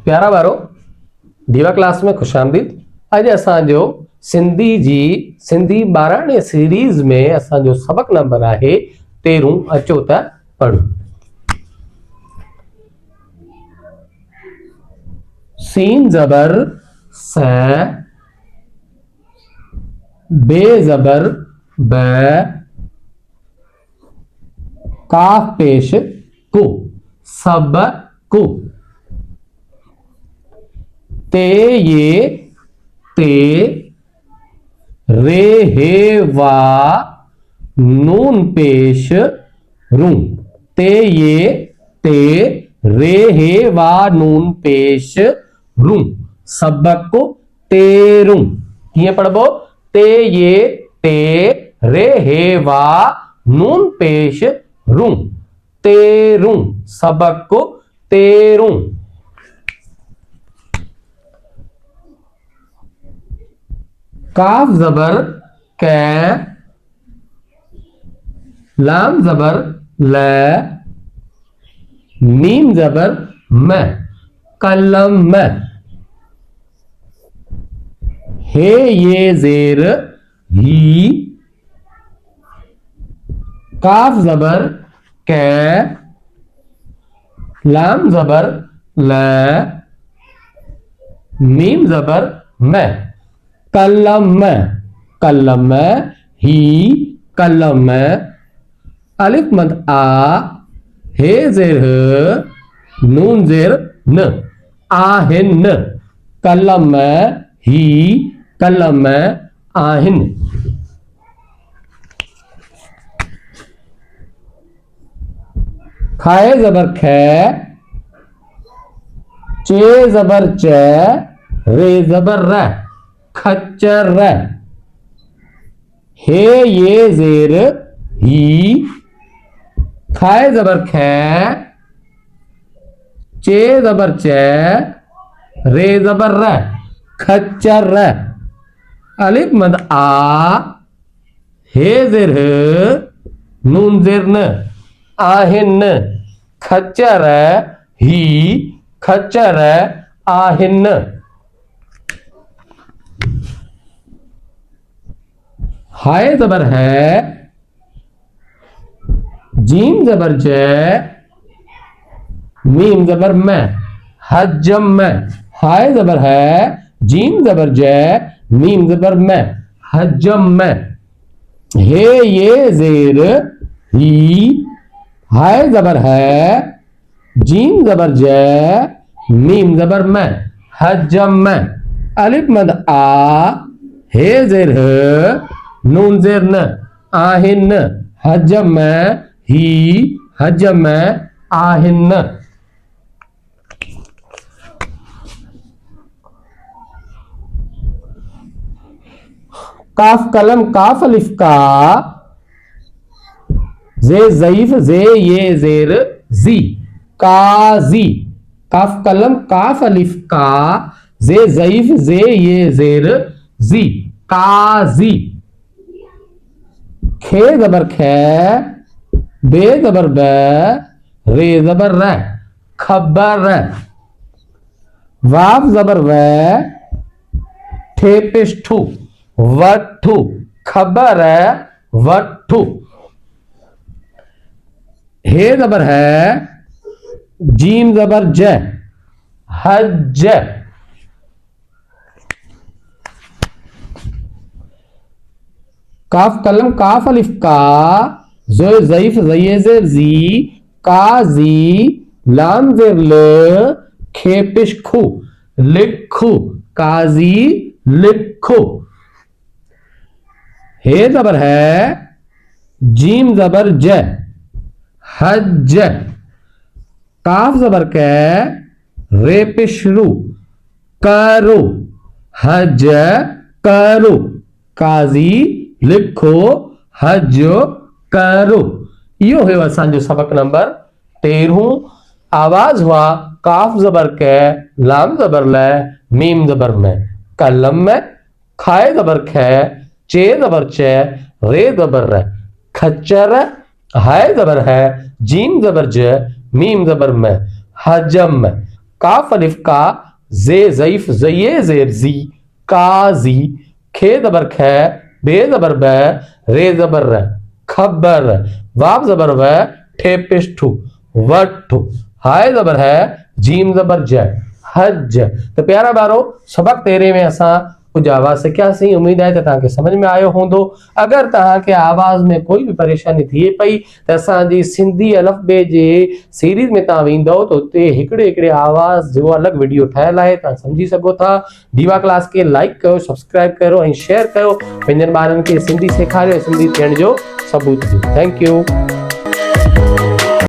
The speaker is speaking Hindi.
प्यारा वारो दीवा क्लास में खुशामदीद। अॼु असांजो सिंधी जी सिंधी 12 सीरीज़ में असांजो सबक नंबर आहे 13। अचो त पढ़ूं। सीन ज़बर स, बे ज़बर ब, काफ पेश को, सबकु। ते ये ते, रे हे वा, नून पेश रू। ते ये ते, रे हे वा, नून पेश रू। सबकु तेरू। किए पढ़बो? ते ये ते, रे हे वा, नून पेश रू। तेरू। सबकु तेरू। काफ ज़बर कै, लाम ज़बर ल, मीम ज़बर म, कलम। हे ये ज़ेर ही, काफ ज़बर कै, लाम ज़बर ल, मीम ज़बर म, कलम। कलम ही, कलम। अलिफ मद आ, हे ज़ेर ह, नून ज़ेर न, आहिन। कलम ही, कलम आहिन। खाए ज़बर खे, चे ज़बर च, रे ज़बर र, खच्चर। हे ये ज़ेर ही, खाए ज़बर खे, चे ज़बर च, रे ज़बर र, खच्चर। अलिफ मद आ, हे ज़ेर ह, नून ज़ेर न, आहिन। खच्चर ही, खच्चर आहिन। हाय ज़बर है, जीम ज़बर ज, मीम ज़बर में, हजम। हाय ज़बर है, जीम ज़बर ज, मीम ज़बर में, हजम। हे ये ज़ेर ही, हाय ज़बर है, जीम ज़बर ज, मीम ज़बर में, हजम। अलिफ मद आ, हे ज़ेर ह, नून ज़ेर न, आहिन। हजम ही, हजम आहिन। काफ कलम काफ अलिफ का, जे ज़ईफ जे ये ज़ेर जी, काजी। काफ कलम काफ अलिफ का, जे ज़ईफ जे ये ज़ेर जी, काजी। खे ज़बर खे, बे ज़बर ब, रे ज़बर र, खबर। वाव ज़बर व, ठे पेश ठू, वठू। खबर वठू। हे ज़बर है, जीम ज़बर ज, हज। काफ कलम काफ अलिफ का, जो ज़ईफ ज़ये ज़ेर जी, काजी। लाम ज़ेर ल, खे पेश खू, लिखू। काजी लिखू। हे ज़बर है, जीम ज़बर ज, हज। काफ ज़बर कै, रे पेश रू, करो। हज करो। काजी लिखो, हज करो। यो है असांजो सबक नंबर 13। आवाज हुआ काफ ज़बर कै, लाम ज़बर ल, मीम ज़बर में, कलम में। खाए ज़बर खे, चे ज़बर च, रे ज़बर र, खच्चर। हाय ज़बर है, जीम ज़बर ज, मीम ज़बर में, हजम। काफ अलिफ का, जे ज़ईफ ज़ये ज़ेर ज़ी, काज़ी, खे ज़बर खे, बे ज़बर ब, रे ज़बर र, खबर, वाव ज़बर व, ठे पेश ठू, वठू, हाय ज़बर है, जीम ज़बर ज, हज। तो प्यारा बारो सबक तेरे में असां कुछ आवाज सिखियासीं। उम्मीद है तव्हांखे समझ में आयो हूंदो। अगर तव्हांखे आवाज में कोई भी परेशानी थिए पई त असांजी सिंधी अलफ़बे जे सीरीज़ में तव्हां वेंदव त उते हिकिड़े हिकिड़े आवाज जो अलॻि वीडियो ठहियल आहे, तव्हां सम्झी सघो था। दीवा क्लास खे लाइक कयो, सब्सक्राइब कयो ऐं शेयर कयो। पंहिंजनि ॿारनि खे सिंधी सेखारियो, सिंधी थियण जो सबूत ॾियो। Thank you.